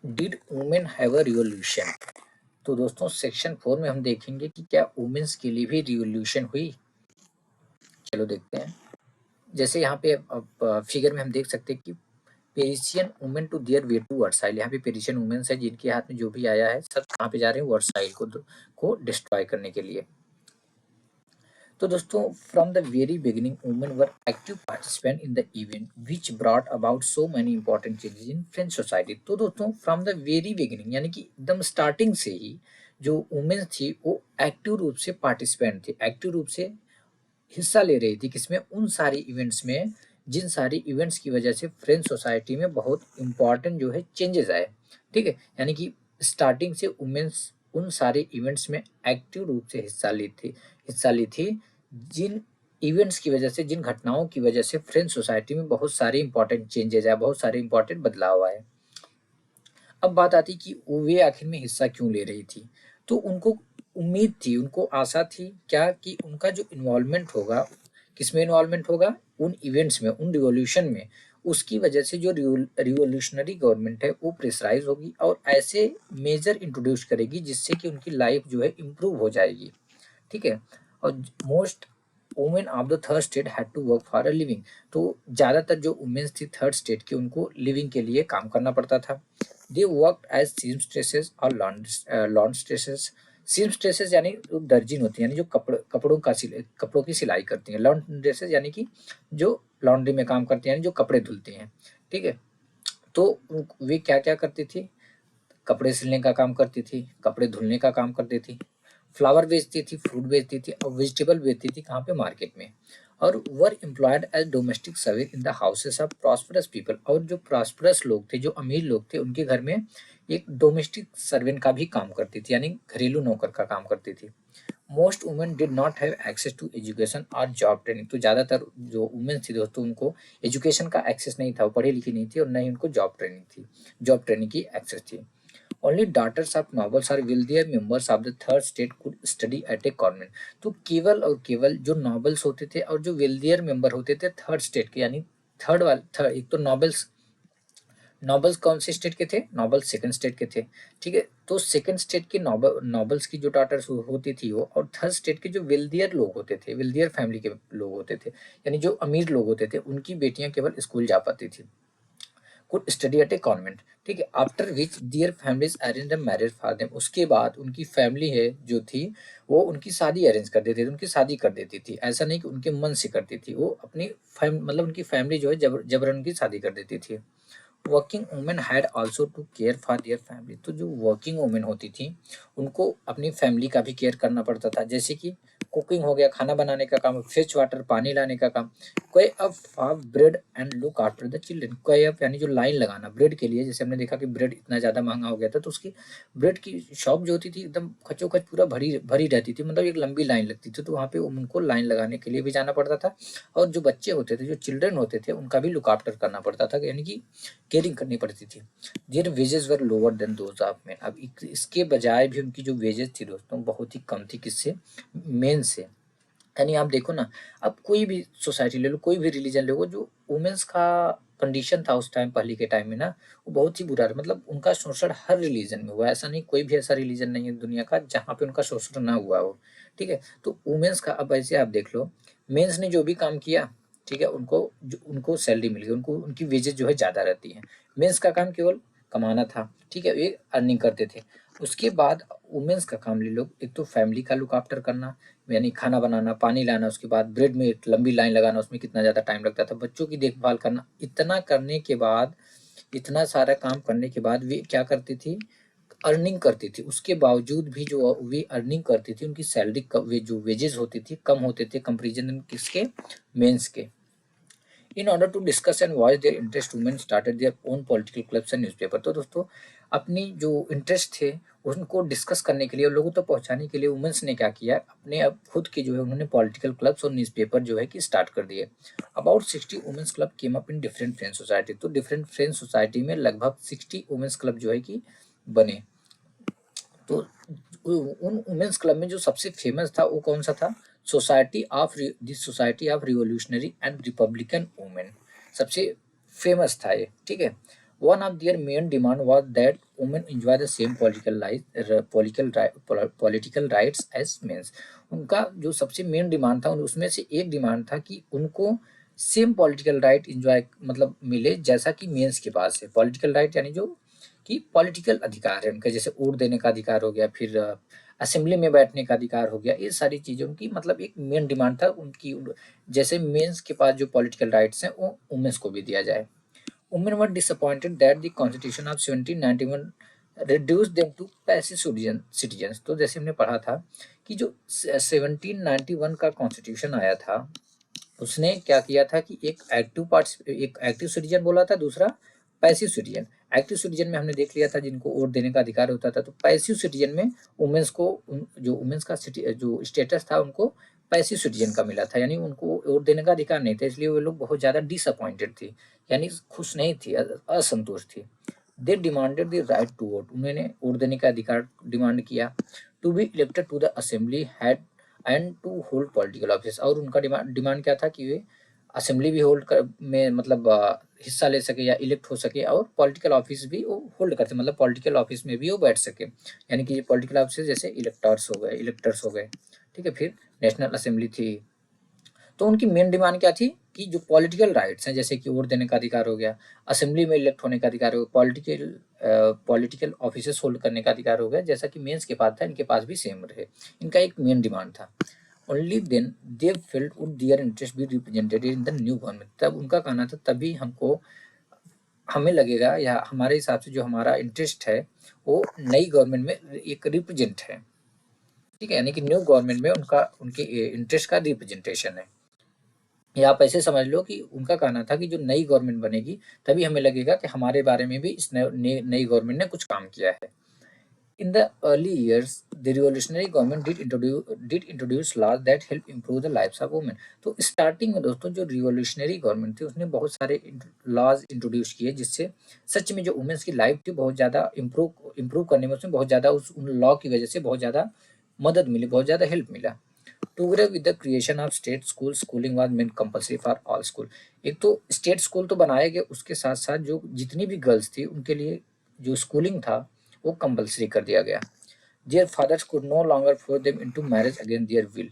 Did women have a revolution. तो दोस्तों section 4 में हम देखेंगे कि क्या वुमेन्स के लिए भी रिवॉल्यूशन हुई। चलो देखते हैं। जैसे यहाँ पे फिगर में हम देख सकते हैं कि Parisian women to their way to Versailles. यहाँ पे पेरिशियन वुमेन्स है जिनके हाथ में जो भी आया है सब कहाँ पे जा रहे हैं, वर्साइल को डिस्ट्रॉय करने के लिए। तो दोस्तों from the very beginning women were active participant in the event which brought about so many important changes in French society. तो दोस्तों फ्रॉम द वेरी बिगिनिंग यानी कि एकदम स्टार्टिंग से ही जो वुमेन थी वो एक्टिव रूप से पार्टिसिपेंट थी, एक्टिव रूप से हिस्सा ले रही थी किसमें, उन सारी इवेंट्स में जिन सारी इवेंट्स की वजह से फ्रेंच सोसाइटी में बहुत इंपॉर्टेंट जो है चेंजेस आए। ठीक है, यानी कि स्टार्टिंग से वुमेन्स उन सारे इवेंट्स में एक्टिव रूप से हिस्सा ली थी जिन इवेंट्स की वजह से, जिन घटनाओं की वजह से फ्रेंच सोसाइटी में बहुत सारे इंपॉर्टेंट चेंजेस आए, बहुत सारे इंपॉर्टेंट बदलाव आए। अब बात आती कि वे आखिर में हिस्सा क्यों ले रही थी। तो उनको उम्मीद थी, उनको आशा थी क्या कि उनका जो इन्वॉल्वमेंट होगा, किसमें इन्वॉल्वमेंट होगा, उन इवेंट्स में, उन रिवॉल्यूशन में, उसकी वजह से जो रिवॉल्यूशनरी गवर्नमेंट है वो प्रेशराइज होगी और ऐसे मेजर इंट्रोड्यूस करेगी जिससे कि उनकी लाइफ जो है इम्प्रूव हो जाएगी। ठीक है, और most women of the third state had to work for a living. तो ज़्यादातर जो वुमेन्स थी थर्ड स्टेट की उनको लिविंग के लिए काम करना पड़ता था। दे वर्क एज सीमस्ट्रेसेस और लॉन्ड्रेसेस। सीमस्ट्रेसेस यानी दर्जिन होती है, यानी जो कपड़ों की सिलाई करती हैं। लॉन्ड्रेसेस यानी कि जो लॉन्ड्री में काम करती हैं, यानी जो कपड़े धुलती हैं। ठीक है, तो वे क्या क्या करती थी, कपड़े सिलने का काम करती थी, कपड़े धुलने का काम करती थी, फ्लावर बेचती थी, फ्रूट बेचती थी और वेजिटेबल बेचती थी, कहाँ पे, मार्केट में। और were employed as domestic servant in the houses of prosperous people. और जो प्रॉस्परस लोग थे, जो अमीर लोग थे, उनके घर में एक डोमेस्टिक सर्वेंट का भी काम करती थी, यानी घरेलू नौकर का काम करती थी। Most women did not have access to education और जॉब ट्रेनिंग। तो ज़्यादातर जो वुमेन थी दोस्तों उनको एजुकेशन का एक्सेस नहीं था, वो पढ़ी लिखी नहीं थी और न ही उनको जॉब ट्रेनिंग थी, जॉब ट्रेनिंग की एक्सेस थी। ओनली daughters ऑफ nobles और wealthier members of the third state could study at a convent. तो केवल और केवल जो नॉबल्स होते थे और जो वेल्दियर मेंबर होते थे थर्ड स्टेट के, यानी थर्ड एक तो नॉबल्स, नॉबल्स कौन से स्टेट के थे, नॉबल्स सेकंड स्टेट के थे। ठीक है, तो सेकंड स्टेट के नॉबल्स की जो डॉटर्स होती थी वो, और थर्ड स्टेट के जो वेल्दियर लोग होते थे, वेल्दियर फैमिली के लोग होते थे, यानी जो अमीर लोग होते थे, उनकी बेटियां केवल स्कूल जा पाती थी, could study at a convent. ठीक है, after which their families arrange marriage for them. उसके बाद उनकी फैमिली है जो थी वो उनकी शादी अरेंज कर देती थी, उनकी शादी कर देती थी। ऐसा नहीं कि उनके मन से करती थी, वो अपनी मतलब उनकी फैमिली जो है जबरन उनकी शादी कर देती थी। Working women had also to care for their family. तो जो वर्किंग वुमेन होती थी उनको अपनी फैमिली का भी केयर करना पड़ता था, जैसे कि कुकिंग हो गया, खाना बनाने का काम, फेच वाटर, पानी लाने का काम। क्वे up for bread and look after the children. क्वे अप यानी जो लाइन लगाना ब्रेड के लिए, जैसे हमने देखा कि ब्रेड इतना ज़्यादा महंगा हो गया था तो उसकी ब्रेड की शॉप जो होती थी एकदम खचोखच पूरा भरी भरी रहती थी, मतलब एक लंबी लाइन लगती थी, तो वहाँ पे उनको लाइन लगाने के लिए भी जाना पड़ता था। और जो बच्चे होते थे, जो चिल्ड्रन होते थे, उनका भी लुक आफ्टर करना पड़ता था, यानी कि केयरिंग करनी पड़ती थी। Their wages were lower than those of men. अब इसके बजाय भी उनकी जो वेजेस थी दोस्तों बहुत ही कम थी, किससे, मेन से। यानी आप देखो ना, अब कोई भी सोसाइटी ले लो, कोई भी रिलीजन ले लो, जो वुमेन्स का कंडीशन था उस टाइम, पहले के टाइम में ना, वो बहुत ही बुरा था। मतलब उनका शोषण हर रिलीजन में हुआ, ऐसा नहीं, कोई भी ऐसा रिलीजन नहीं है दुनिया का जहाँ पे उनका शोषण ना हुआ हो। ठीक है, तो वुमेन्स का अब ऐसे आप देख लो, मेंस ने जो भी काम किया, ठीक है, उनको सैलरी मिल गई, उनको उनकी वेजेस जो है ज़्यादा रहती है। मेंस का काम केवल कमाना था, ठीक है, ये अर्निंग करते थे। उसके बाद वुमेन्स का काम ले लो, एक तो फैमिली का लुक आफ्टर करना, यानी खाना बनाना, पानी लाना, उसके बाद ब्रेड में एक लंबी लाइन लगाना, उसमें कितना ज़्यादा टाइम लगता था, बच्चों की देखभाल करना। इतना करने के बाद, इतना सारा काम करने के बाद वे क्या करती थी, अर्निंग करती थी। उसके बावजूद भी जो वे अर्निंग करती थी, उनकी सैलरी वे जो वेजेस होती थी कम होते थे कंपेरिजन किसके, मेंस के। In order to discuss and voice their interest women started their own political clubs and newspaper. तो दोस्तों अपनी जो इंटरेस्ट थे उनको डिस्कस करने के लिए और लोगों तक पहुंचाने के लिए वुमेन्स ने क्या किया, अपने अब खुद के जो है उन्होंने पॉलिटिकल क्लब्स और न्यूज़पेपर जो है कि स्टार्ट कर दिए। About 60 women's club came up in different French society. तो डिफरेंट फ्रेंच सोसाइटी में लगभग 60 वुमेन्स क्लब जो है कि बने। तो उन वुमेन्स क्लब में जो सबसे फेमस था वो कौन सा था, society of revolutionary and Republican women, सबसे फेमस था ये। ठीक है, One of their main demand was that women enjoy the same political rights as men. उनका जो सबसे मेन डिमांड था उसमें से एक डिमांड था कि उनको सेम पॉलिटिकल राइट इंजॉय मतलब मिले जैसा कि मेंस के पास है। पॉलिटिकल राइट यानी जो कि पॉलिटिकल अधिकार है उनका, जैसे वोट देने का अधिकार हो गया, फिर असेंबली में बैठने का अधिकार हो गया, ये सारी चीज़ें उनकी मतलब एक मेन डिमांड था उनकी। जैसे मेंस के पास जो पॉलिटिकल राइट्स हैं वो वुमेन्स को भी दिया जाए। Women were disappointed that the Constitution of 1791 reduced them to passive citizens। तो जैसे हमने पढ़ा था कि जो 1791 का कॉन्स्टिट्यूशन आया था उसने क्या किया था कि एक एक्टिव सिटीजन बोला था, दूसरा पैसिव सिटीजन। एक्टिव सिटीजन में हमने देख लिया था जिनको वोट देने का अधिकार होता था, तो पैसिव सिटीजन में वुमेन्स को जो वुमेन्स का जो स्टेटस था उनको पैसिव सिटीजन का मिला था, यानी उनको वोट देने का अधिकार नहीं था, इसलिए वो लोग बहुत ज़्यादा डिसअपॉइंटेड थी, यानी खुश नहीं थी, असंतुष्ट थी। They demanded the right to vote, उन्होंने वोट देने का अधिकार डिमांड किया। To be elected to the assembly had and to hold political office, और उनका डिमांड क्या था कि वे असेंबली भी होल्ड कर में मतलब हिस्सा ले सके या इलेक्ट हो सके, और पॉलिटिकल ऑफिस भी वो होल्ड करते, मतलब पॉलिटिकल ऑफिस में भी वो बैठ सके, यानी कि ये पॉलिटिकल ऑफिस जैसे इलेक्टर्स हो गए, ठीक है। फिर नेशनल असेंबली थी। तो उनकी मेन डिमांड क्या थी कि जो पॉलिटिकल राइट्स हैं, जैसे कि वोट देने का अधिकार हो गया, असेंबली में इलेक्ट होने का अधिकार हो गया, पॉलिटिकल ऑफिसेस होल्ड करने का अधिकार हो गया, जैसा कि मेंस के पास था इनके पास भी सेम रहे, इनका एक मेन डिमांड था। Only then they felt would their interest be represented in the new government, तब उनका कहना था तभी हमें लगेगा या हमारे हिसाब से जो हमारा इंटरेस्ट है वो नई गवर्नमेंट में एक रिप्रेजेंट है, ठीक है, यानी कि न्यू गवर्नमेंट में उनके इंटरेस्ट का रिप्रेजेंटेशन है। या आप ऐसे समझ लो कि उनका कहना था कि जो नई गवर्नमेंट बनेगी तभी हमें लगेगा कि हमारे बारे में भी इस नई गवर्नमेंट ने कुछ काम किया है। In the early years the revolutionary government did introduce laws that help improve the lives of women. तो स्टार्टिंग में दोस्तों जो रिवोल्यूशनरी गवर्नमेंट थी उसने बहुत सारे लॉज इंट्रोड्यूस किए जिससे सच में जो वुमेन्स की लाइफ थी बहुत ज़्यादा इम्प्रूव करने में उसमें बहुत ज़्यादा उन लॉ की वजह से बहुत ज़्यादा मदद मिली, बहुत ज़्यादा हेल्प मिला। Together with the creation of state school, schooling was made compulsory for all school. एक तो स्टेट स्कूल तो बनाए गए, उसके साथ साथ जो जितनी भी गर्ल्स थी उनके लिए जो स्कूलिंग था वो कंपल्सरी कर दिया गया। Their fathers could no longer force them into marriage against their will.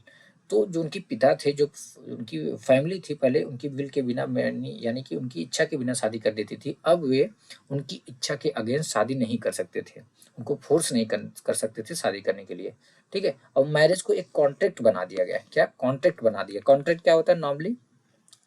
तो जो उनके पिता थे, जो उनकी फैमिली थी, पहले उनकी विल के बिना यानी कि उनकी इच्छा के बिना शादी कर देती थी, अब वे उनकी इच्छा के अगेंस्ट शादी नहीं कर सकते थे, उनको फोर्स नहीं कर सकते थे शादी करने के लिए, ठीक है। अब मैरिज को एक कॉन्ट्रैक्ट बना दिया गया। क्या कॉन्ट्रैक्ट बना दिया? कॉन्ट्रैक्ट क्या होता है? नॉर्मली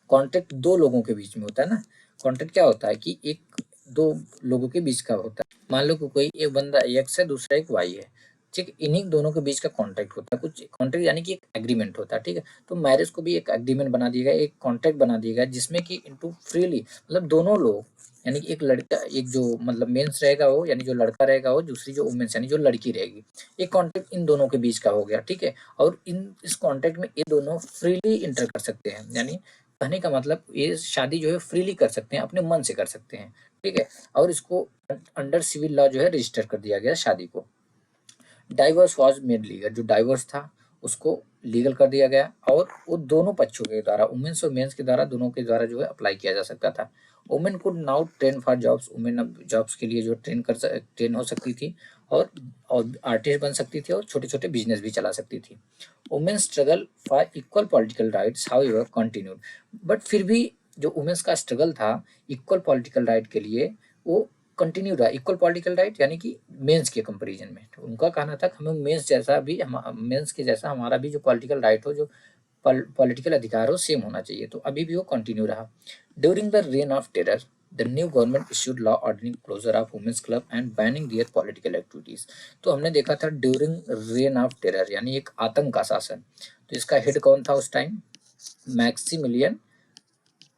कॉन्ट्रैक्ट दो लोगों के बीच में होता है ना। कॉन्ट्रैक्ट क्या होता है कि एक दो लोगों के बीच का होता है। मान लो कि कोई एक बंदा एक्स है, दूसरा एक वाई है, ठीक, इन्हीं दोनों के बीच का कॉन्ट्रैक्ट होता है। कुछ कॉन्ट्रैक्ट यानी कि एक एग्रीमेंट होता है, ठीक है। तो मैरिज को भी एक एग्रीमेंट बना दिया गया, एक कॉन्ट्रैक्ट बना दिया गया, जिसमें कि इनटू फ्रीली मतलब दोनों लोग, यानी कि एक लड़का, एक जो मतलब मेंस रहेगा वो, यानी जो लड़का रहेगा वो, दूसरी जो वुमेन्स यानी जो लड़की रहेगी, एक कॉन्ट्रैक्ट इन दोनों के बीच का हो गया, ठीक है। और इस कॉन्ट्रैक्ट में ये दोनों फ्रीली इंटर कर सकते हैं, यानी कहने का मतलब ये शादी जो है फ्रीली कर सकते हैं, अपने मन से कर सकते हैं, ठीक है। और इसको अंडर सिविल लॉ जो है रजिस्टर कर दिया गया शादी को। डाइवर्स वॉज मेड लीगल, जो डाइवर्स था उसको लीगल कर दिया गया, और वो दोनों पक्षों के द्वारा, वुमेन्स और मेंस के द्वारा, दोनों के द्वारा जो है अप्लाई किया जा सकता था। Women could now train for jobs, women अब जॉब्स के लिए जो ट्रेन हो सकती थी, और आर्टिस्ट बन सकती थी, और छोटे छोटे बिजनेस भी चला सकती थी। Women struggle for equal political rights however continued, but फिर भी जो वुमेन्स का स्ट्रगल था इक्वल पॉलिटिकल राइट के लिए वो कंटिन्यू रहा। इक्वल पॉलिटिकल राइट यानी कि मेंस के कंपैरिजन में, तो उनका कहना था हमें मेंस जैसा भी, मेंस के जैसा हमारा भी जो पॉलिटिकल राइट हो, जो पॉलिटिकल अधिकार हो, सेम होना चाहिए। तो अभी भी वो कंटिन्यू रहा। During the reign of terror the new government issued law ordering closure of women's clubs and banning their political activities. तो हमने देखा था ड्यूरिंग रेन ऑफ टेरर यानी एक आतंक का शासन, तो इसका हेड कौन था उस टाइम? मैक्सिमिलियन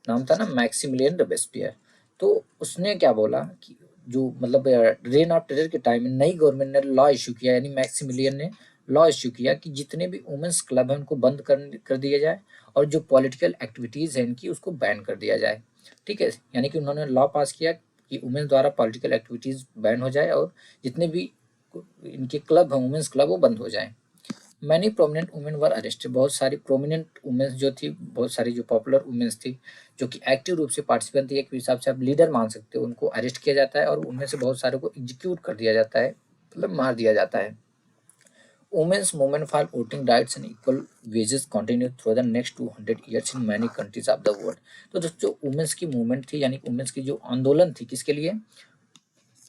नाम था ना, मैक्सिमिलियन रोबेस्पियर। तो उसने क्या बोला कि जो मतलब रेन ऑफ टेरर के टाइम में नई गवर्नमेंट ने लॉ इशू किया, यानी मैक्सिमिलियन ने लॉ इशू किया कि जितने भी वुमेन्स क्लब हैं उनको बंद कर दिया जाए, और जो पॉलिटिकल एक्टिविटीज़ हैं इनकी उसको बैन कर दिया जाए, ठीक है। यानी कि उन्होंने लॉ पास किया कि वुमेन्स द्वारा पॉलिटिकल एक्टिविटीज़ बैन हो जाए, और जितने भी इनके क्लब हैं वुमेन्स क्लब वो बंद हो जाएं। Many prominent women were arrested, बहुत सारी प्रोमिनेंट वुमेन्स जो थी, बहुत सारी जो पॉपुलर वुमेन्स थी, जो कि एक्टिव रूप से पार्टिसिपेंट थी, एक हिसाब से आप लीडर मान सकते हो, उनको अरेस्ट किया जाता है और उनमें से बहुत सारे को एग्जीक्यूट कर दिया जाता है, मतलब मार दिया जाता है। Women's movement for voting rights and equal wages continue through the next 200 years in many countries of the world. तो दोस्तों वुमेन्स की मूवमेंट थी, यानी वुमेन्स की जो आंदोलन थी, किसके लिए?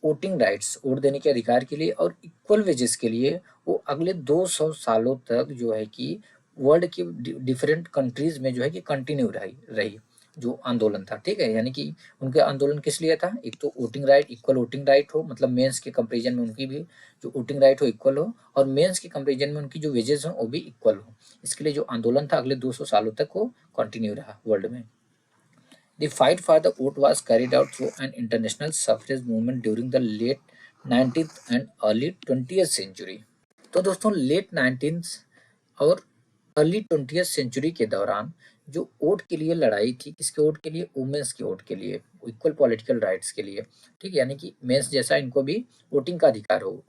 वोटिंग राइट्स, वोट देने के अधिकार के लिए और इक्वल वेजेस के लिए, वो अगले 200 सालों तक जो है कि वर्ल्ड की डिफरेंट कंट्रीज में जो है कि कंटिन्यू रही जो आंदोलन था। ठीक है, यानी कि उनके आंदोलन किस लिए था? एक तो voting right, equal voting right हो, मतलब मेंस के कंपेरिजन में उनकी भी जो वोटिंग राइट हो इक्वल हो, और मेंस के कंपेरिजन में उनकी जो वेजेस हो वो भी इक्वल हो। इसके लिए जो आंदोलन था अगले 200 सालों तक वो कंटिन्यू रहा वर्ल्ड में। The fight for the vote was carried out through an international suffrage movement during the late 19th and early 20th century। तो दोस्तों लेट 19th और अर्ली 20th सेंचुरी के दौरान जो वोट के लिए लड़ाई थी, किसके वोट के लिए? वुमेन्स के वोट के लिए, इक्वल पॉलिटिकल राइट्स के लिए। ठीक है, यानी कि मेंस जैसा इनको भी वोटिंग का अधिकार हो।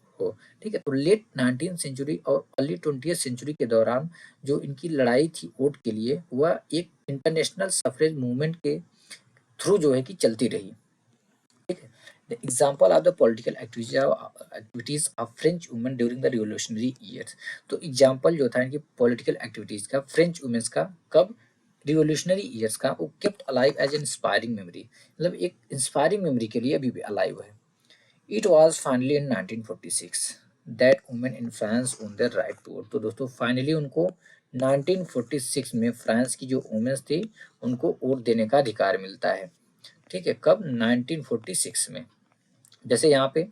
ठीक है, तो लेट 19th सेंचुरी और अर्ली 20th सेंचुरी के दौरान जो इनकी लड़ाई थी वोट के लिए, वह एक इंटरनेशनल सफरेज मूवमेंट के थ्रू जो है कि चलती रही। ठीक है, the example of the political activities of French women during the revolutionary years. तो एग्जाम्पल जो था इनकी पॉलिटिकल एक्टिविटीज का फ्रेंच वुमेन्स का, कब? रिवोल्यूशनरी ईयर्स का। वो kept alive as an inspiring memory, मतलब एक इंस्पायरिंग मेमोरी के लिए अभी भी अलाइव है। It was finally in 1946 that women in France won their right to vote. तो दोस्तों फाइनली उनको 1946 में फ्रांस की जो वुमेन्स थी उनको वोट देने का अधिकार मिलता है। ठीक है, कब? 1946 में। जैसे यहाँ पे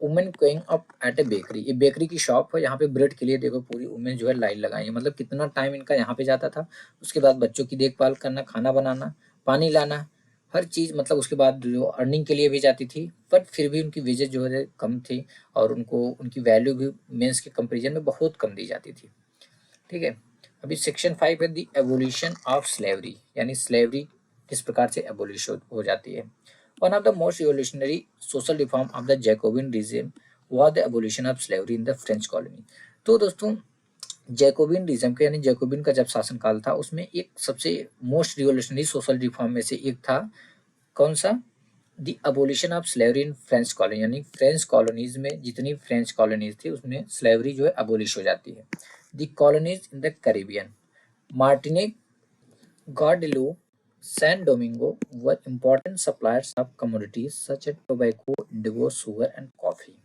women going up at A bakery, ये बेकरी की शॉप है, यहाँ पे ब्रेड के लिए देखो पूरी वुमेन जो है लाइन लगाई है, मतलब कितना टाइम इनका यहाँ पे जाता था। उसके बाद बच्चों की देखभाल करना, खाना बनाना, पानी लाना, हर चीज़, मतलब उसके बाद जो अर्निंग के लिए भी जाती थी, बट फिर भी उनकी वेजेस जो है कम थी और उनको उनकी वैल्यू भी मेंस के कंपेरिजन में बहुत कम दी जाती थी। ठीक है, अभी सेक्शन 5 है दी एवोल्यूशन ऑफ स्लेवरी, यानी स्लेवरी किस प्रकार से एबोलिश हो जाती है। One of the most revolutionary social reform of the Jacobian regime was the abolition of slavery in the French colony. तो दोस्तों जैकोबिन रिज्म का, यानी जैकोबिन का जब शासनकाल था, उसमें एक सबसे मोस्ट रिवोल्यूशनरी सोशल रिफॉर्म में से एक था, कौन सा? The abolition of slavery in French colony, यानी फ्रेंच कॉलोनीज में जितनी फ्रेंच कॉलोनीज थी उसमें स्लेवरी जो है अबोलिश हो जाती है। The colonies in the Caribbean, Martinique, Guadeloupe, San Domingo were important suppliers of commodities such as tobacco, indigo, sugar and coffee।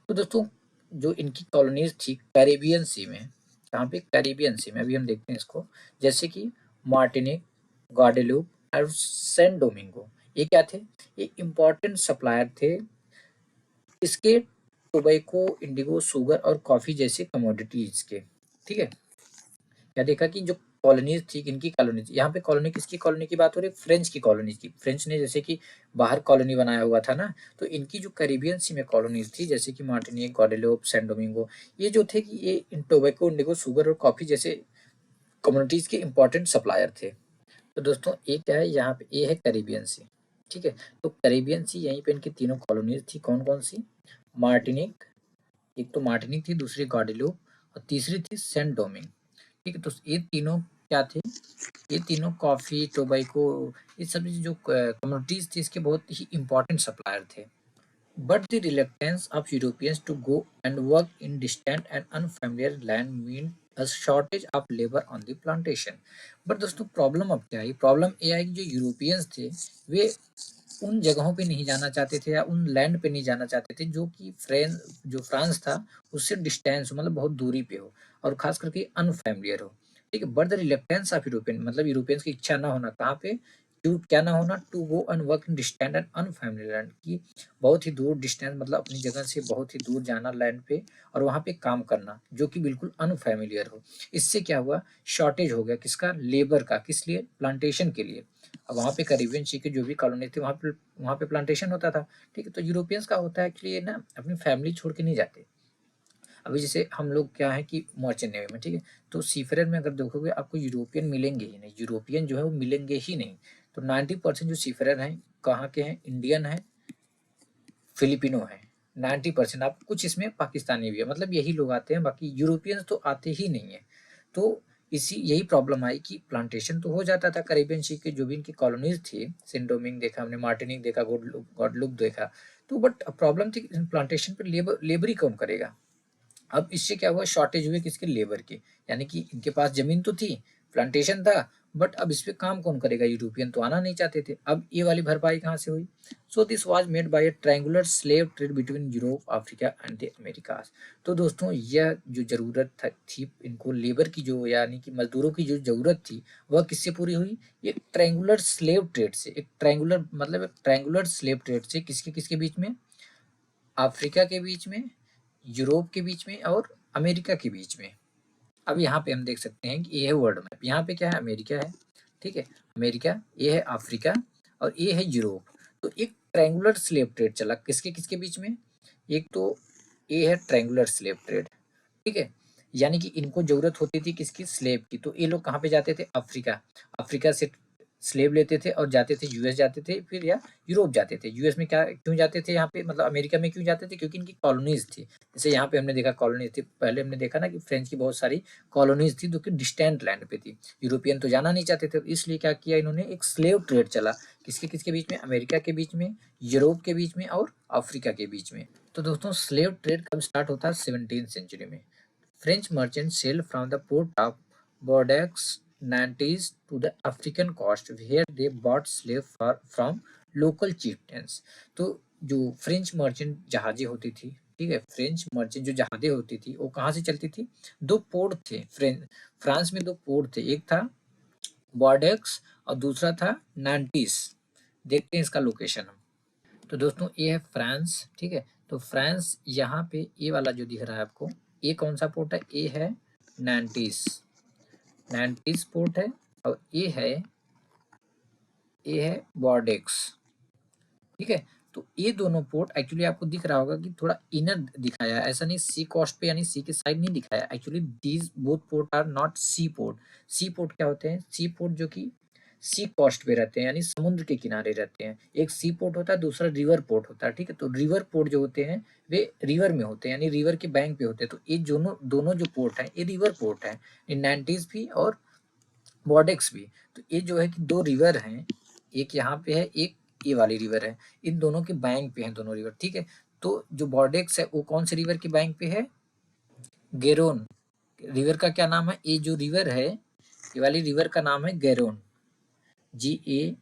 तो दोस्तों जो इनकी कॉलोनीज थी कैरिबियन सी में, कहाँ पे? कैरिबियन सी में। अभी हम देखते हैं इसको, जैसे कि मार्टिनिक, गाडेलूप और सैन डोमिंगो, ये क्या थे? ये इंपॉर्टेंट सप्लायर थे इसके टोबैको, इंडिगो, शुगर और कॉफी जैसे कमोडिटीज के। ठीक है, क्या देखा कि जो कॉलोनीज थी, इनकी कॉलोनीज, यहाँ पे कॉलोनी किसकी कॉलोनी की बात हो रही है? फ्रेंच की कॉलोनी की। फ्रेंच ने जैसे कि बाहर कॉलोनी बनाया हुआ था ना, तो इनकी जो कैरिबियन सी में कॉलोनीज थी, जैसे कि मार्टिनिक, गॉडेलोप, सैन डोमिंगो, ये जो थे कि ये इन टोबैको, इंडिगो, शुगर और कॉफी जैसे कम्युनिटीज के इंपॉर्टेंट सप्लायर थे। तो दोस्तों एक क्या है यहाँ पे, ये है कैरिबियन सी। ठीक है, तो कैरिबियन सी, यहीं पे इनकी तीनों कॉलोनीज थी, कौन कौन सी? मार्टिनिक, एक तो मार्टिनिक थी, दूसरी गॉडेलोप और तीसरी थी सेंट डोमिंग। ठीक है, तो ये तीनों क्या थे? ये तीनों कॉफ़ी, टोबैको, ये सब जो कम्युनिटीज़ थी इसके बहुत ही इम्पोर्टेंट सप्लायर थे। But the reluctance of Europeans to go and work in distant and unfamiliar land mean a shortage of labour on the plantation. But दोस्तों प्रॉब्लम अब क्या है? प्रॉब्लम ये है कि जो यूरोपियंस थे वे उन जगहों पे नहीं जाना चाहते थे या उन लैंड पे नहीं जाना चाहते थे जो कि फ्रांस था उससे डिस्टेंस हो, मतलब बहुत दूरी पे हो और खास करके अनफेमिलियर हो। ठीक है, but the reluctance of European, मतलब यूरोपियंस की इच्छा ना होना, कहाँ पे? टू क्या ना होना? To go and work in distant and unfamiliar land, की बहुत ही दूर डिस्टेंस, मतलब अपनी जगह से बहुत ही दूर जाना लैंड पे और वहाँ पे काम करना जो कि बिल्कुल अनफेमिलियर हो। इससे क्या हुआ? शॉर्टेज हो गया किसका? लेबर का। किस लिए? प्लांटेशन के लिए। अब वहाँ पे कैरिबियन सी की जो भी कॉलोनी थी वहाँ पे प्लांटेशन होता था। ठीक है, तो यूरोपियंस का होता है एक्चुअली ना, अपनी फैमिली छोड़ के नहीं जाते। अभी जैसे हम लोग क्या है कि मर्चेंट नेवी में, ठीक है, तो सीफेयर में अगर देखोगे आपको यूरोपियन मिलेंगे ही नहीं, यूरोपियन जो है वो मिलेंगे ही नहीं। तो 90% जो सीफेयर हैं कहाँ के हैं? इंडियन है, फिलिपिनो है, 90%। आप कुछ इसमें पाकिस्तानी भी है, मतलब यही लोग आते हैं, बाकी यूरोपियंस तो आते ही नहीं है। तो इसी यही प्रॉब्लम आई कि प्लांटेशन तो हो जाता था कैरेबियन सी के जो भी इनकी कॉलोनीज थी, सेंट डोमिंग देखा हमने, मार्टिनिक देखा, गॉडलुक देखा, तो बट प्रॉब्लम थी प्लांटेशन पर लेबर ही कौन करेगा। अब इससे क्या हुआ, शॉर्टेज हुई किसके, लेबर की, यानी कि इनके पास जमीन तो थी, प्लांटेशन था, बट अब इस पे काम कौन करेगा, यूरोपियन तो आना नहीं चाहते थे। अब ये वाली भरपाई कहाँ से हुई। So this was made by a triangular slave trade between Europe, Africa and the America's. तो दोस्तों यह जो जरूरत थी इनको लेबर की, जो यानी कि मजदूरों की जो जरूरत थी, वह किससे पूरी हुई, एक ट्रायंगुलर स्लेव ट्रेड से। एक ट्रायंगुलर मतलब एक ट्रायंगुलर स्लेव ट्रेड से, किसके किसके बीच में, अफ्रीका के बीच में, यूरोप के बीच में और अमेरिका के बीच में। अब यहाँ पे हम देख सकते हैं कि ये है वर्ल्ड मैप, यहाँ पे क्या है, अमेरिका है, ठीक है, अमेरिका, ये है अफ्रीका और ये है यूरोप। तो एक ट्रायंगुलर स्लेव ट्रेड चला किसके किसके बीच में, एक तो ये है ट्रायंगुलर स्लेव ट्रेड, ठीक है, यानी कि इनको जरूरत होती थी किसकी, स्लेव की। तो ये लोग कहाँ पे जाते थे, अफ्रीका, अफ्रीका से स्लेव लेते थे और जाते थे यूएस जाते थे, फिर या यूरोप जाते थे। यूएस में क्या क्यों जाते थे, यहाँ पे मतलब अमेरिका में क्यों जाते थे, क्योंकि इनकी कॉलोनीज थी। जैसे यहाँ पे हमने देखा कॉलोनीज थी, पहले हमने देखा ना कि फ्रेंच की बहुत सारी कॉलोनीज थी जो कि डिस्टेंट लैंड पे थी, यूरोपियन तो जाना नहीं चाहते थे, इसलिए क्या किया इन्होंने, एक स्लेव ट्रेड चला किसके किसके बीच में, अमेरिका के बीच में, यूरोप के बीच में और अफ्रीका के बीच में। तो दोस्तों स्लेव ट्रेड कब स्टार्ट होता है, 17th सेंचुरी में। French merchants sailed from the port of Bordeaux, Nantes to the African coast where they bought slaves from local chieftains। तो जो फ्रेंच मर्चेंट जहाजें होती थी, ठीक है, फ्रेंच मर्चेंट जो जहाजें होती थी वो कहाँ से चलती थी, दो पोर्ट थे फ्रांस में, दो पोर्ट थे, एक था बॉर्डेक्स और दूसरा था नांटीस। देखते हैं इसका लोकेशन हम। तो दोस्तों ये है फ्रांस, ठीक है, तो फ्रांस यहाँ पे ये वाला जो दिख रहा है आपको, ये कौन सा पोर्ट है, ये है नैंटीस, नैंटीस पोर्ट है, और ये है बॉर्डेक्स, ठीक है। तो ये दोनों पोर्ट एक्चुअली आपको दिख रहा होगा कि थोड़ा इनर दिखाया है, ऐसा नहीं सी कोस्ट पे यानी सी के साइड नहीं दिखाया, actually these both port are not sea port. Sea port क्या होते हैं, सी पोर्ट जो कि सी कोस्ट पे रहते हैं, यानी समुद्र के किनारे रहते हैं। एक सी पोर्ट होता है, दूसरा रिवर पोर्ट होता है, ठीक है। तो रिवर पोर्ट जो होते हैं वे रिवर में होते हैं, यानी रिवर के बैंक पे होते हैं। तो ये दोनों दोनों जो पोर्ट है ये रिवर पोर्ट है, नाइन्टीज भी और बॉर्डेक्स भी। तो ये जो है कि दो रिवर हैं, एक यहाँ पे है, एक ये वाली रिवर है, इन दोनों के बैंक पे हैं दोनों रिवर, ठीक है। तो जो बॉर्डेक्स है वो कौन से रिवर के बैंक पे है, गेरोन रिवर का क्या नाम है, ये जो रिवर है ये वाली रिवर का नाम है गैरोन, GARONE,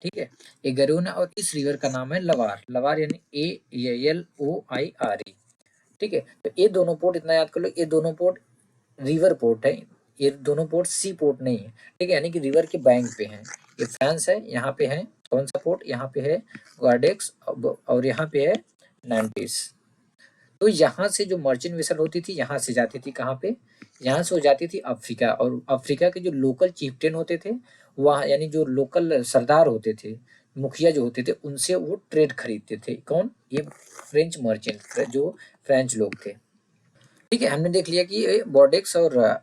ठीक है, ये गैरोन है। और इस रिवर का नाम है लवार, लवार यानी ALOIRE, ठीक है। तो ये दोनों पोर्ट इतना याद कर लो, ये दोनों पोर्ट रिवर पोर्ट है, ये दोनों पोर्ट सी पोर्ट नहीं है, ठीक है, यानी कि रिवर के बैंक पे हैं। ये फ्रांस है, यहाँ पे है कौन सा पोर्ट, यहाँ पे है गार्डेक्स और यहाँ पे है नैंटीस। तो यहाँ से जो मर्चेंट वेसल होती थी यहाँ से जाती थी कहाँ पे, यहाँ से हो जाती थी अफ्रीका, और अफ्रीका के जो लोकल चीफ्टेन होते थे वहाँ, यानी जो लोकल सरदार होते थे, मुखिया जो होते थे, उनसे वो ट्रेड खरीदते थे। कौन, ये फ्रेंच मर्चेंट जो फ्रेंच लोग थे, ठीक है। हमने देख लिया कि बॉर्डेक्स और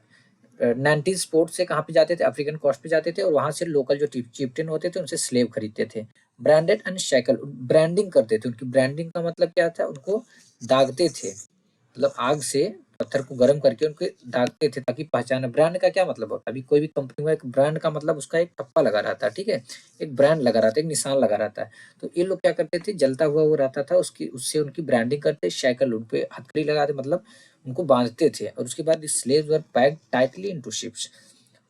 नाइन्टीज पोर्ट से कहाँ पे जाते थे, अफ्रीकन कोस्ट पे जाते थे, और वहां से लोकल जो चिफ्टेन होते थे उनसे स्लेव खरीदते थे। ब्रांडेड एंड शैकल, ब्रांडिंग करते थे, उनकी ब्रांडिंग का मतलब क्या था, उनको दागते थे, मतलब आग से पत्थर को गर्म करके उनको दागते थे ताकि पहचाने। ब्रांड का क्या मतलब होता है, अभी कोई भी कंपनी में एक ब्रांड का मतलब उसका एक टप्पा लगा रहता है, ठीक है, एक ब्रांड लगा रहता है, एक निशान लगा रहता है। तो ये लोग क्या करते थे, जलता हुआ वो रहता था उसकी, उससे उनकी ब्रांडिंग करते, शैकल उन पे हथकड़ी लगाते, मतलब उनको बांधते थे। और उसके बाद slaves were packed tightly into ships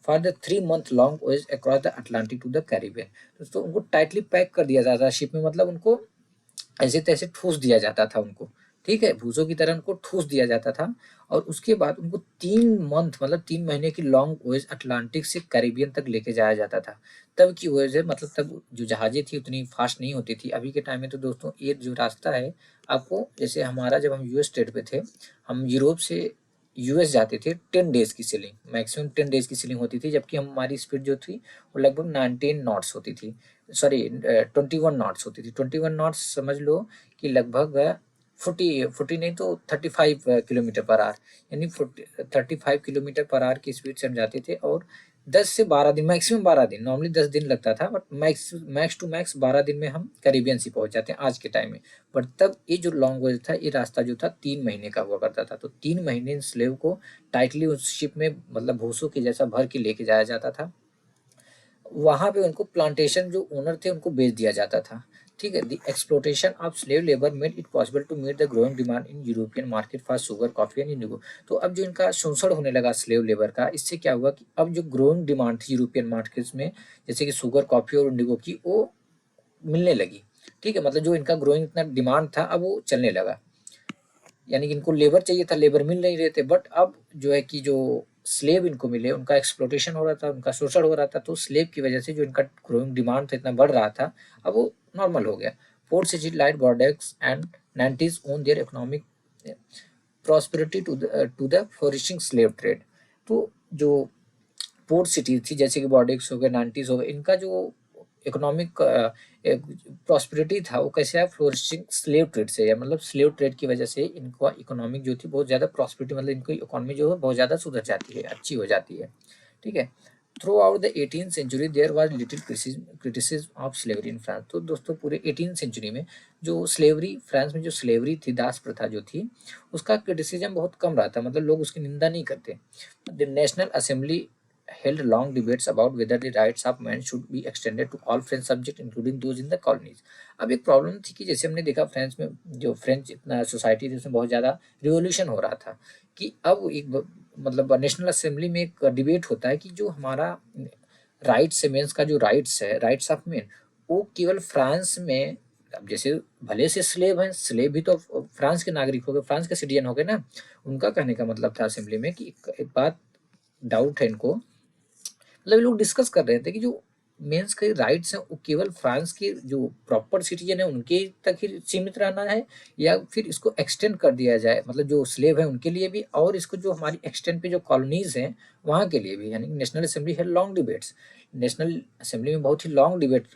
for the 3 month long voyage across the Atlantic to the Caribbean. दोस्तों उनको टाइटली पैक कर दिया जाता था शिप में, मतलब उनको ऐसे तैसे ठूस दिया जाता था उनको, ठीक है, भूसों की तरह उनको ठूस दिया जाता था। और उसके बाद उनको 3 month मतलब 3 महीने की लॉन्ग वॉयज अटलांटिक से कैरिबियन तक लेके जाया जाता था। तब की वजह है, मतलब तब जो जहाजें थी उतनी फास्ट नहीं होती थी। अभी के टाइम में तो दोस्तों ये जो रास्ता है आपको, जैसे हमारा जब हम यूएस ट्रेड पे थे, हम यूरोप से यूएस जाते थे, 10 days की सेलिंग, मैक्सिमम 10 days की सेलिंग होती थी, जबकि हमारी स्पीड जो थी वो लगभग 19 नॉट्स होती थी, सॉरी 21 नॉट्स होती थी। 21 नॉट्स समझ लो कि लगभग 40 नहीं तो 35 किलोमीटर पर आवर, यानी 35 किलोमीटर पर आवर की स्पीड से हम जाते थे। और 10 से 12 दिन, मैक्सिमम 12 दिन, नॉर्मली 10 दिन लगता था, बट मैक्स टू मैक्स 12 दिन में हम कैरिबियन सी पहुंच जाते हैं आज के टाइम में। बट तब ये जो लॉन्ग वॉयज था, ये रास्ता जो था 3 महीने का हुआ करता था। तो 3 महीने स्लेव को टाइटली उस शिप में मतलब भूसों के जैसा भर के लेके जाया जाता था। वहां पे उनको प्लांटेशन जो ओनर थे उनको बेच दिया जाता था। ठीक है, the exploitation of slave labour made it possible to meet the growing demand in European market for sugar, coffee and indigo. तो अब जो इनका शोषण होने लगा स्लेव लेबर का, इससे क्या हुआ कि अब जो ग्रोइंग डिमांड थी यूरोपियन मार्केट्स में, जैसे कि शुगर, कॉफी और इंडिगो की, वो मिलने लगी। ठीक है, मतलब जो इनका ग्रोइंग इतना डिमांड था अब वो चलने लगा। यानी कि इनको लेबर चाहिए था, लेबर मिल नहीं रहे थे, बट अब जो है कि जो स्लेव इनको मिले, उनका एक्सप्लोटेशन हो रहा था, उनका शोषण हो रहा था, तो स्लेव की वजह से जो इनका ग्रोइंग डिमांड था इतना बढ़ रहा था, अब वो नॉर्मल हो गया। Port city like Bordeaux and Nantes owe their economic prosperity to the flourishing slave trade. तो जो पोर्ट सिटी थी जैसे कि बॉर्डेक्स हो गए, नाइन्टीज हो गए, इनका जो इकोनॉमिक प्रॉस्पेरिटी था वो कैसे है, फ्लोरिशिंग स्लेव ट्रेड से, या मतलब स्लेव ट्रेड की वजह से इनका इकोनॉमिक जो थी बहुत ज़्यादा प्रॉस्पेरिटी, मतलब इनकी इकोनॉमी जो है बहुत ज़्यादा सुधर जाती है, अच्छी हो जाती है। ठीक है, throughout the 18th century there was little criticism of slavery in France. तो दोस्तों पूरे 18th सेंचुरी में जो स्लेवरी, फ्रांस में जो स्लेवरी थी, दास प्रथा जो थी, उसका क्रिटिसिज्म बहुत कम रहा था, मतलब लोग उसकी निंदा नहीं करते। The national assembly held long debates about whether the rights of men should be extended to all French subjects including those in the colonies। अब एक प्रॉब्लम थी कि जैसे हमने देखा फ्रांस में जो फ्रेंच इतना सोसाइटी थी उसमें बहुत ज़्यादा रिवोल्यूशन हो रहा था, कि अब एक मतलब नेशनल असेंबली में एक डिबेट होता है कि जो हमारा राइट्स है, मेंस का जो राइट्स है, राइट्स ऑफ मेन, वो केवल फ्रांस में, अब जैसे भले से स्लेव हैं, स्लेव भी तो फ्रांस के नागरिक हो गए, फ्रांस के सिटीजन हो गए ना। उनका कहने का मतलब था असेंबली में कि एक बात डाउट है इनको, मतलब लोग डिस्कस कर रहे थे कि जो मेंस के राइट्स हैं वो केवल फ्रांस के जो प्रॉपर सिटीजन है उनके तक ही सीमित रहना है, या फिर इसको एक्सटेंड कर दिया जाए, मतलब जो स्लेव है उनके लिए भी, और इसको जो हमारी एक्सटेंड पे जो कॉलोनीज हैं वहाँ के लिए भी। यानी नेशनल असेंबली है लॉन्ग डिबेट्स, नेशनल असेंबली में बहुत ही लॉन्ग डिबेट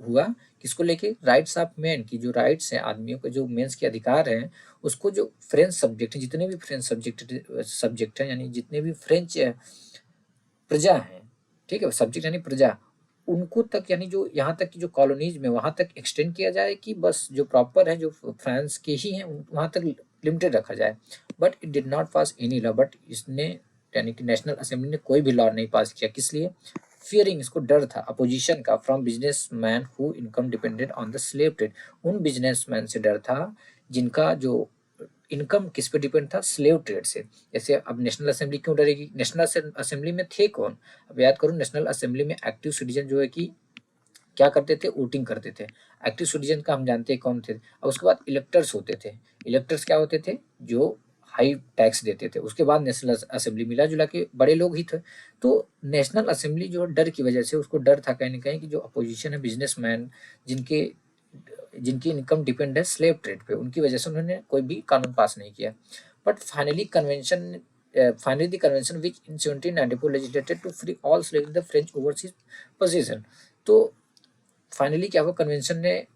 हुआ किसको लेके, राइट्स ऑफ मैन की, जो राइट्स हैं आदमियों के, जो मेंस के अधिकार हैं, उसको जो फ्रेंच सब्जेक्ट हैं, जितने भी फ्रेंच सब्जेक्ट हैं, यानी जितने भी फ्रेंच प्रजा है, ठीक है, सब्जेक्ट यानी प्रजा, उनको तक, यानी जो यहाँ तक की जो कॉलोनीज में वहां तक एक्सटेंड किया जाए, कि बस जो प्रॉपर है जो फ्रांस के ही हैं वहां तक लिमिटेड रखा जाए। But it did not pass any law, but इसने यानी कि नेशनल असेंबली ने कोई भी लॉ नहीं पास किया। किस लिए? फियरिंग, इसको डर था अपोजिशन का, from business man who income depended on the slave trade. उन बिजनेसमैन से डर था जिनका जो इनकम किस पे डिपेंड था, स्लेव ट्रेड से। जैसे अब नेशनल असेंबली क्यों डरेगी, नेशनल असेंबली में थे कौन, अब याद करो, नेशनल असेंबली में एक्टिव सिटीजन जो है कि क्या करते थे, वोटिंग करते थे। एक्टिव सिटीजन का हम जानते हैं कौन थे। और उसके बाद इलेक्टर्स होते थे। इलेक्टर्स क्या होते थे, जो हाई टैक्स देते थे। उसके बाद नेशनल असेंबली, मिला जुला के बड़े लोग ही थे। तो नेशनल असेंबली जो डर की वजह से, उसको डर था कहीं ना कहीं कि जो अपोजिशन है, बिजनेसमैन जिनके जिनकी इनकम डिपेंड है स्लेव ट्रेड पे, उनकी वजह से उन्होंने कोई भी कानून पास नहीं किया। But finally the convention which in 1794 legislated to free all slaves in the French overseas possession। तो फाइनली क्या हुआ, कन्वेंशन ने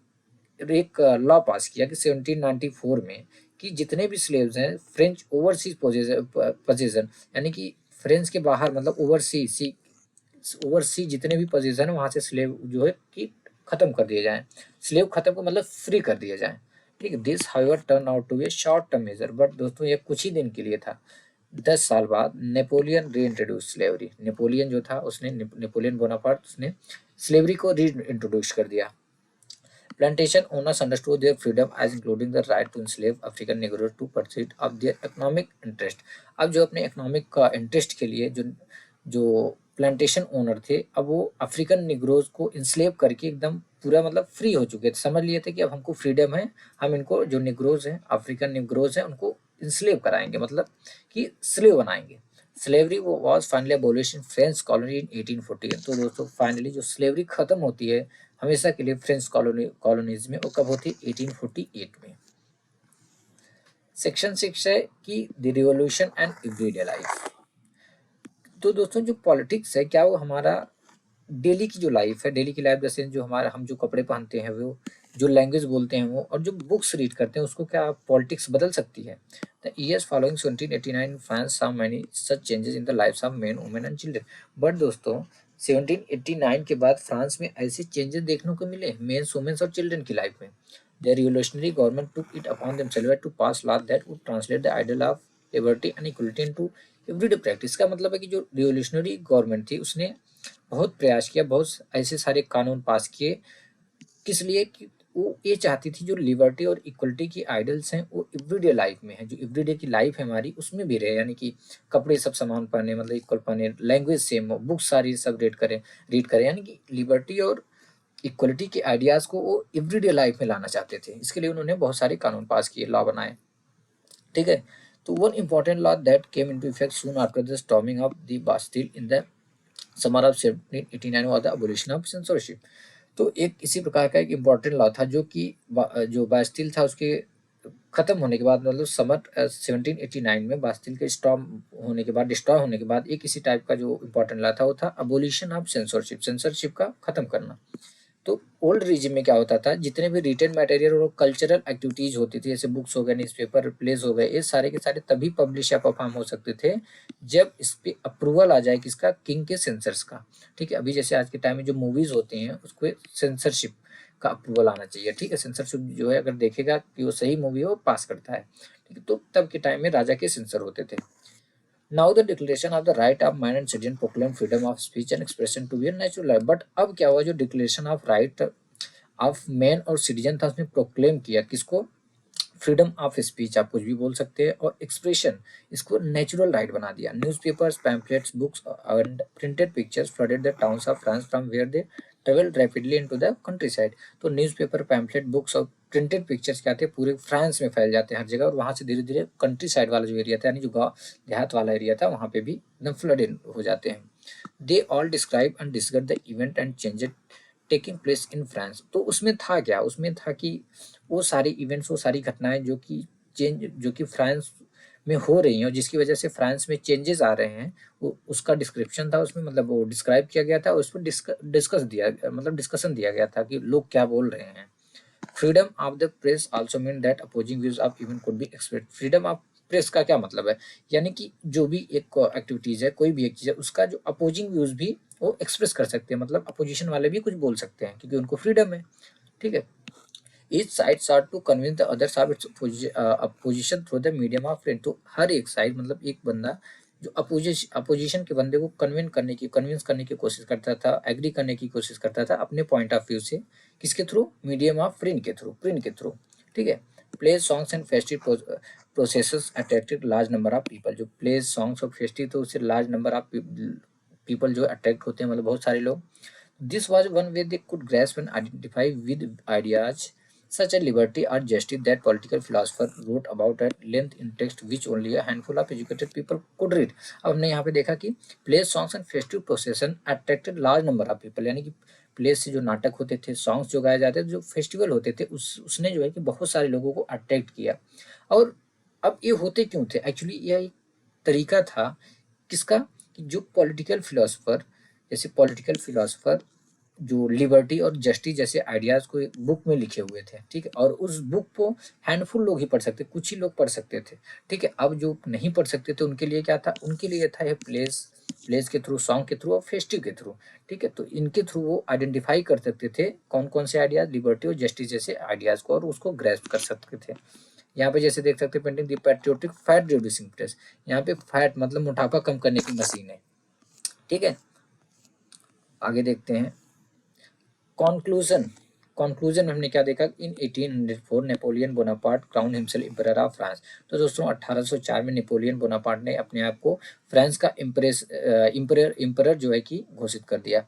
एक लॉ पास किया कि 1794 में, कि जितने भी स्लेव्स हैं फ्रेंच ओवरसीज पोजेशन, यानी कि फ्रेंच के बाहर, मतलब ओवरसी जितने भी पोजीशन है वहां से स्लेव जो है कि खत्म कर दिए जाए। स्लेव खत्म को मतलब फ्री कर दिया जाए। ठीक है, this however turn out to be a short term measure, but दोस्तों ये कुछ ही दिन के लिए था। 10 साल बाद नेपोलियन री इंट्रोड्यूस स्लेवरी। नेपोलियन जो था उसने, नेपोलियन बोनापार्ट, उसने स्लेवरी को री इंट्रोड्यूस कर दिया। Plantation owners understood their freedom as including the right to enslave African Negroes to pursuit of their economic interest। अब जो अपने इकोनॉमिक का इंटरेस्ट के लिए जो जो प्लांटेशन ओनर थे, अब वो अफ्रीकन निग्रोज को इंस्लेव करके एकदम पूरा मतलब फ्री हो चुके थे, समझ लिए थे कि अब हमको फ्रीडम है, हम इनको जो निग्रोज हैं, अफ्रीकन निग्रोज हैं, उनको इंस्लेव कराएंगे, मतलब कि स्लेव बनाएंगे। स्लेवरी वो was finally abolished in French colony इन 1848। तो दोस्तों फाइनली जो स्लेवरी खत्म होती है हमेशा के लिए फ्रेंच कॉलोनीज में, वो कब होती है, 1848 में। सेक्शन 6 है कि the revolution and everyday life. तो दोस्तों जो पॉलिटिक्स है, क्या वो हमारा डेली की जो लाइफ है, डेली की लाइफ, जैसे जो हमारा हम जो कपड़े पहनते हैं वो, जो लैंग्वेज बोलते हैं वो, और जो बुक्स रीड करते हैं उसको क्या पॉलिटिक्स बदल सकती है? The years following 1789 France saw many such changes in the lives of men, women and children। But दोस्तों 1789 के बाद फ्रांस में ऐसे चेंजेस देखने को मिले मेंस, वुमेन्स और चिल्ड्रन की लाइफ में। The revolutionary government took it upon themselves to pass law that would translate the ideal of liberty and equality into everyday practice. का मतलब है कि जो रिवोल्यूशनरी गवर्नमेंट थी उसने बहुत प्रयास किया, बहुत ऐसे सारे कानून पास किए, किस लिए कि वो ये चाहती थी जो लिबर्टी और इक्वलिटी की आइडल्स हैं वो एवरीडे लाइफ में है, जो एवरीडे की लाइफ है हमारी उसमें भी रहे, यानी कि कपड़े सब समान पहने, मतलब इक्वल पहने, लैंग्वेज सेम हो, बुक सारी सब रीड करें, यानी कि लिबर्टी और इक्वलिटी के आइडियाज को वो एवरीडे लाइफ में लाना चाहते थे। इसके लिए उन्होंने बहुत सारे कानून पास किए, लॉ बनाए, ठीक है। तो one important law that came into effect soon after the storming of the Bastille in the summer of 1789 was the abolition of censorship. तो एक इसी प्रकार का एक इम्पॉर्टेंट लॉ था जो कि जो बास्टिल था उसके खत्म होने के बाद, मतलब समर 1789 में बास्टिल के स्टॉर्म होने के बाद, डिस्ट्रॉय होने के बाद, एक इसी टाइप का जो इम्पोर्टेंट लॉ था वो था अबोलिशन ऑफ सेंसरशिप, सेंसरशिप का खत्म करना। तो ओल्ड रिजिम में क्या होता था, जितने भी रिटन मटेरियल और कल्चरल एक्टिविटीज होती थी, जैसे बुक्स हो गए, न्यूज़पेपर, प्लेस हो गए, ये सारे के सारे तभी पब्लिश या परफॉर्म हो सकते थे जब इस पे अप्रूवल आ जाए किसका, किंग के सेंसर्स का। ठीक है, अभी जैसे आज के टाइम में जो मूवीज होती हैं उसको सेंसरशिप का अप्रूवल आना चाहिए। ठीक है, सेंसरशिप जो है अगर देखेगा कि वो सही मूवी हो पास करता है। ठीक है, तो तब के टाइम में राजा के सेंसर होते थे। Now the declaration of the right of man and citizen proclaim freedom of speech and expression to be a natural life. But अब क्या हुआ, जो declaration of right of man और सिटीजन था उसने प्रोक्लेम किया किसको, फ्रीडम ऑफ स्पीच, आप कुछ भी बोल सकते हैं, और एक्सप्रेशन, इसको नेचुरल राइट बना दिया। Newspapers, pamphlets, books and printed pictures flooded the towns of France from where they travelled rapidly into the countryside. तो न्यूज़पेपर, पैम्पलेट, बुक्स और प्रिंटेड पिक्चर्स क्या थे, पूरे फ्रांस में फैल जाते हैं हर जगह, और वहाँ से धीरे धीरे कंट्री साइड वाला जो एरिया था, यानी जो गाँव देहात वाला एरिया था, वहाँ पे भी एकदम फ्लडेड हो जाते हैं। They all describe and discuss the event and changes taking place in France. तो उसमें था क्या, उसमें था कि वो सारी इवेंट्स, वो सारी घटनाएं जो कि फ्रांस में हो रही हैं और जिसकी वजह से फ्रांस में चेंजेस आ रहे हैं, वो उसका डिस्क्रिप्शन था उसमें, मतलब वो डिस्क्राइब किया गया था, उस पर डिस्कशन दिया गया था कि लोग क्या बोल रहे हैं। Freedom of the press also mean that opposing views of even could be expressed. Freedom of press का क्या मतलब है, यानी कि जो भी एक एक्टिविटीज है, कोई भी एक चीज है, उसका जो अपोजिंग व्यूज भी वो एक्सप्रेस कर सकते हैं, मतलब अपोजिशन वाले भी कुछ बोल सकते हैं क्योंकि उनको फ्रीडम है। ठीक है, each side sought to convince the others of its opposition through the medium of print। तो हर एक साइड, मतलब एक बंदा जो अपोजिशन के बंदे को कन्विंस करने की कोशिश करता था, एग्री करने की कोशिश करता था अपने पॉइंट ऑफ व्यू से, किसके थ्रू, मीडियम ऑफ प्रिंट के थ्रू। ठीक है, play songs and festive processes attracted large number of people. जो प्ले सॉन्ग्स और फेस्टिव, तो उससे लार्ज नंबर ऑफ पीपल जो अट्रैक्ट होते हैं, मतलब बहुत सारे लोग। This was one way they could grasp and identify with ideas such a liberty or justice that political philosopher wrote about at length in text which only a handful of educated people could read। अब हमने यहाँ पे देखा कि place, songs and festive प्रोसेसन attracted large number of people, यानी कि place से जो नाटक होते थे, सॉन्ग्स जो गाए जाते थे, जो फेस्टिवल होते थे, उसने जो है कि बहुत सारे लोगों को अट्रैक्ट किया। और अब ये होते क्यों थे, एक्चुअली यह एक तरीका था किसका, कि जो पॉलिटिकल फिलोसफर जो लिबर्टी और जस्टिस जैसे आइडियाज को एक बुक में लिखे हुए थे। ठीक है, और उस बुक को हैंडफुल लोग ही पढ़ सकते, कुछ ही लोग पढ़ सकते थे। ठीक है, अब जो नहीं पढ़ सकते थे उनके लिए क्या था, उनके लिए था ये प्लेस के थ्रू, सॉन्ग के थ्रू और फेस्टिव के थ्रू। ठीक है, तो इनके थ्रू वो आइडेंटिफाई कर सकते थे कौन कौन से आइडियाज, लिबर्टी और जस्टिस जैसे आइडियाज को, और उसको ग्रेस्प कर सकते थे। यहाँ पे जैसे देख सकते हैं पेंटिंग दी पैट्रियोटिक फैट रिड्यूसिंग प्रेस। यहाँ पे फैट मतलब मोटापा कम करने की मशीन है। ठीक है, आगे देखते हैं कंक्लूजन में हमने क्या देखा, इन 1804 Napoleon Bonaparte crown himself emperor of France. तो दोस्तों 1804 में नेपोलियन बोनापार्ट ने अपने आप को फ्रांस का एम्परर जो है कि घोषित कर दिया।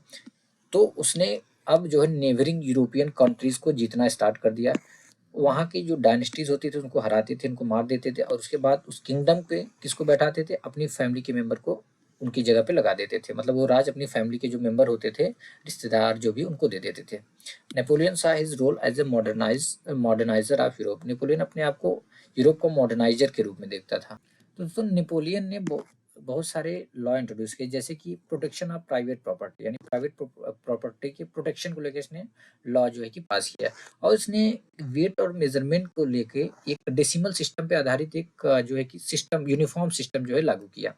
तो उसने अब जो है नेबरिंग यूरोपियन कंट्रीज को जीतना स्टार्ट कर दिया। वहाँ की जो डायनेस्टीज होती थी उनको हराते थे, उनको मार देते थे, और उसके बाद उस किंगडम पे किसको बैठाते थे, अपनी फैमिली के मेंबर को उनकी जगह पे लगा देते थे। मतलब वो राज अपनी फैमिली के जो मेंबर होते थे, रिश्तेदार जो भी, उनको दे देते थे। Napoleon saw his role as a moderniser of Europe. Napoleon अपने आप को यूरोप को मॉडर्नाइजर के रूप में देखता था। तो दोस्तों नेपोलियन ने बहुत सारे लॉ इंट्रोड्यूस किए, जैसे कि प्रोटेक्शन ऑफ प्राइवेट प्रॉपर्टी, यानी प्राइवेट प्रॉपर्टी के प्रोटेक्शन को लेकर इसने लॉ जो है कि पास किया। और इसने वेट और मेजरमेंट को लेके एक डेसिमल सिस्टम पे आधारित एक जो है कि सिस्टम, यूनिफॉर्म सिस्टम जो है लागू किया।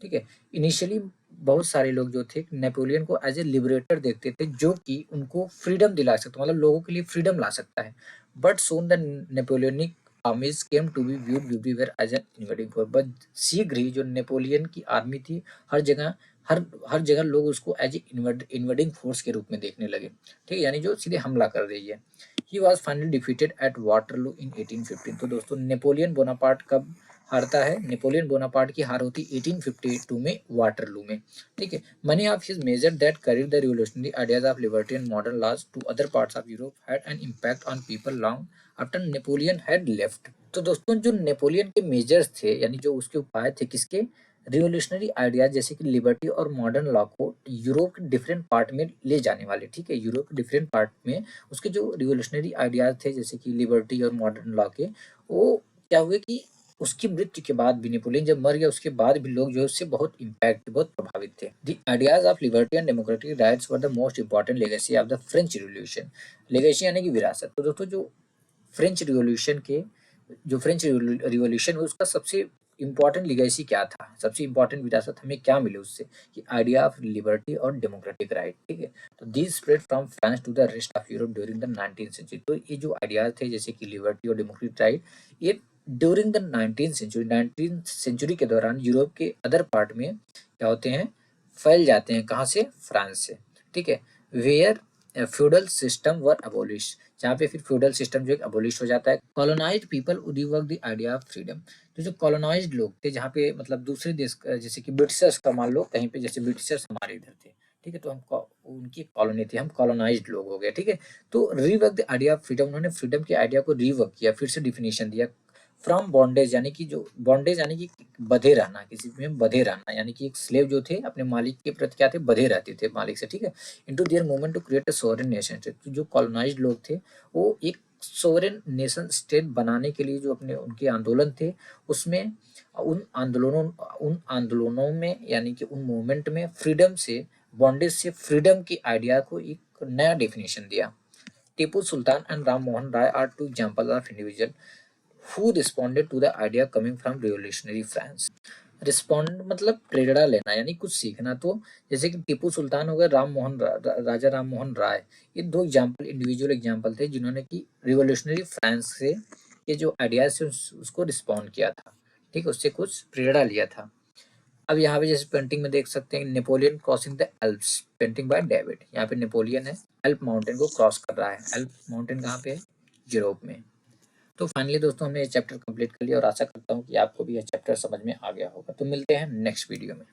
ठीक है, इनिशियली बहुत सारे लोग जो थे नेपोलियन को एज ए लिबरेटर देखते थे, जो कि उनको फ्रीडम दिला सकता, मतलब लोगों के लिए फ्रीडम ला सकता है। But soon the Napoleonic armies came to be viewed everywhere as an invading force. बट शीघ्र ही जो नेपोलियन की आर्मी थी, हर जगह हर जगह लोग उसको एज ए इन्वेडिंग फोर्स के रूप में देखने लगे। ठीक है, यानी जो सीधे हमला कर रही है। He was finally defeated at Waterloo in 1815। तो दोस्तों नेपोलियन बोनापार्ट कब हारता है? नेपोलियन बोनापार्ट की हार होती 1852 में वाटरलू में। ठीक है, many of his measure that carried the revolutionary ideas of liberty and modern laws to other parts of Europe had an impact on people long after Napoleon had left. तो दोस्तों जो नेपोलियन के measures थे, यानी जो उसके उपाय थे किसके? रिवोल्यूशनरी आइडियाज जैसे कि लिबर्टी और मॉडर्न लॉ को यूरोप के डिफरेंट पार्ट में ले जाने वाले। ठीक है, यूरोप के डिफरेंट पार्ट में उसके जो रिवोल्यूशनरी आइडियाज थे जैसे कि लिबर्टी और मॉडर्न लॉ के, वो क्या हुए कि उसकी मृत्यु के बाद भी, नेपोलियन जब मर गया उसके बाद भी लोग जो है उससे बहुत इम्पैक्ट, बहुत प्रभावित थे। The ideas of liberty and democratic rights were the most important legacy of the French revolution. Legacy यानी कि विरासत। तो दोस्तों जो फ्रेंच रिवॉल्यूशन के जो फ्रेंच रिवॉल्यूशन हुई उसका सबसे इम्पोर्टेंट लिगेसी क्या था, सबसे इम्पोर्टेंट विरासत हमें क्या मिले उससे? कि आइडिया ऑफ लिबर्टी और डेमोक्रेटिक राइट। ठीक है, तो this spread from France to the rest of Europe during the 19th century. तो ये जो आइडियाज थे जैसे कि लिबर्टी और डेमोक्रेटिक राइट, ये ड्यूरिंग द 19th सेंचुरी के दौरान यूरोप के अदर पार्ट में क्या होते हैं? फैल जाते हैं। कहाँ से? फ्रांस से। ठीक है, where feudal system were abolish, जहाँ पे फिर फ्यूडल सिस्टम जो है अबोलिश हो जाता है। Colonised people would rework the idea of freedom. तो जो कॉलोनाइज्ड लोग थे, जहाँ पे मतलब दूसरे देश जैसे कि ब्रिटिशर्स का मान लो कहीं पे, जैसे ब्रिटिशर्स हमारे इधर थे, ठीक है, तो हम उनकी कॉलोनी थी, हम कॉलोनाइज्ड लोग हो गए। ठीक है, तो rework the idea of freedom, उन्होंने फ्रीडम के आइडिया को रिवर्क किया, फिर से डिफिनेशन दिया। फ्रॉम बॉन्डेज, यानी कि जो बॉन्डेज यानी कि बधे रहना, किसी में बधे रहना, यानी कि एक स्लेव जो थे अपने मालिक के प्रति क्या थे? बधे रहते थे मालिक से। ठीक है, into their movement to create a sovereign nation. तो जो कॉलोनाइज्ड लोग थे वो एक सोवरेन नेशन स्टेट बनाने के लिए जो अपने उनके आंदोलन थे, उसमें उन आंदोलनों में, यानी कि उन मूवमेंट में फ्रीडम से, बॉन्डेज से फ्रीडम की आइडिया को एक नया डेफिनेशन दिया। Tipu Sultan and Ram Mohan Roy are two example of individual who responded to the idea coming from revolutionary France। Respond मतलब प्रेरणा लेना, यानी कुछ सीखना। तो जैसे कि टीपू सुल्तान हो गए, राजा राम मोहन राय, ये दो एग्जाम्पल, इंडिविजुअल एग्जाम्पल थे जिन्होंने कि रिवोल्यूशनरी फ्रांस से ये जो आइडियाज थे उसको रिस्पॉन्ड किया था। ठीक है, उससे कुछ प्रेरणा लिया था। अब यहाँ पे जैसे पेंटिंग में देख सकते हैं Napoleon crossing the Alps, painting by David. यहाँ पे नेपोलियन है, एल्प माउंटेन को क्रॉस कर रहा है। एल्प माउंटेन कहाँ पे है? यूरोप में। तो फाइनली दोस्तों हमने ये चैप्टर कंप्लीट कर लिया और आशा करता हूँ कि आपको भी यह चैप्टर समझ में आ गया होगा। तो मिलते हैं नेक्स्ट वीडियो में।